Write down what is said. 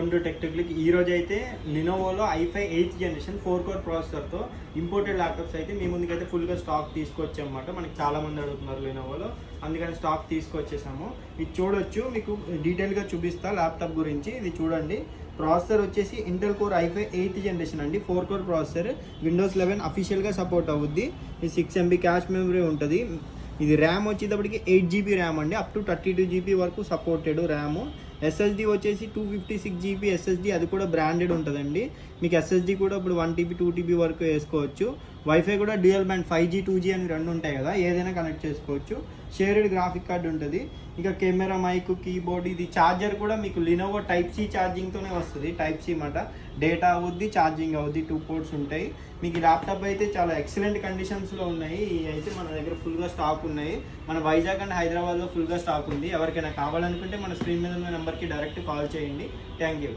Welcome to technique. ఈ రోజు అయితే లినోవోలో i5 8th జనరేషన్ 4 కోర్ ప్రాసెసర్తో ఇంపోర్టెడ్ ల్యాప్టాప్స్ అయితే మీ ముందుకైతే ఫుల్గా స్టాక్ తీసుకొచ్చామన్నమాట. మనకి చాలా మంది అడుగుతున్నారు లినోవోలో, అందుకని స్టాక్ తీసుకొచ్చేసాము. ఇది చూడొచ్చు, మీకు డీటెయిల్గా చూపిస్తా ల్యాప్టాప్ గురించి. ఇది చూడండి, ప్రాసెసర్ వచ్చేసి Intel core i5 8th generation అండి. 4 కోర్ ప్రాసెసర్, విండోస్ 11 అఫీషియల్గా సపోర్ట్ అవుద్ది. ఇది 6 MB క్యాష్ మెమరీ ఉంటుంది. ఇది ర్యామ్ వచ్చేటప్పటికి 8 GB ర్యామ్ అండి, అప్ టు 32 GB వరకు సపోర్టెడ్ ర్యామ్. ఎస్ఎస్డి వచ్చేసి 256 GB ఎస్ఎస్డి, అది కూడా బ్రాండెడ్ ఉంటుందండి. మీకు ఎస్ఎస్డి కూడా ఇప్పుడు 1 TB 2 TB వరకు వేసుకోవచ్చు. వైఫై కూడా డ్యూయల్ బ్యాండ్ 5G 2G అని రెండు ఉంటాయి కదా, ఏదైనా కనెక్ట్ చేసుకోవచ్చు. షేర్డ్ గ్రాఫిక్ కార్డ్ ఉంటుంది. ఇక కెమెరా, మైక్, కీబోర్డ్, ఇది ఛార్జర్ కూడా మీకు లినోవో టైప్ సి ఛార్జింగ్తోనే వస్తుంది. టైప్ సి మాట, డేటా అవుద్ది, ఛార్జింగ్ అవుద్ది, 2 పోర్ట్స్ ఉంటాయి. మీకు ఈ ల్యాప్టాప్ అయితే చాలా ఎక్సలెంట్ కండిషన్స్లో ఉన్నాయి. అయితే మన దగ్గర ఫుల్గా స్టాక్ ఉన్నాయి. మన వైజాగ్ అండ్ హైదరాబాద్లో ఫుల్గా స్టాక్ ఉంది. ఎవరికైనా కావాలనుకుంటే మన స్క్రీన్ మీద ఉన్న నెంబర్కి డైరెక్ట్ కాల్ చేయండి. Thank you.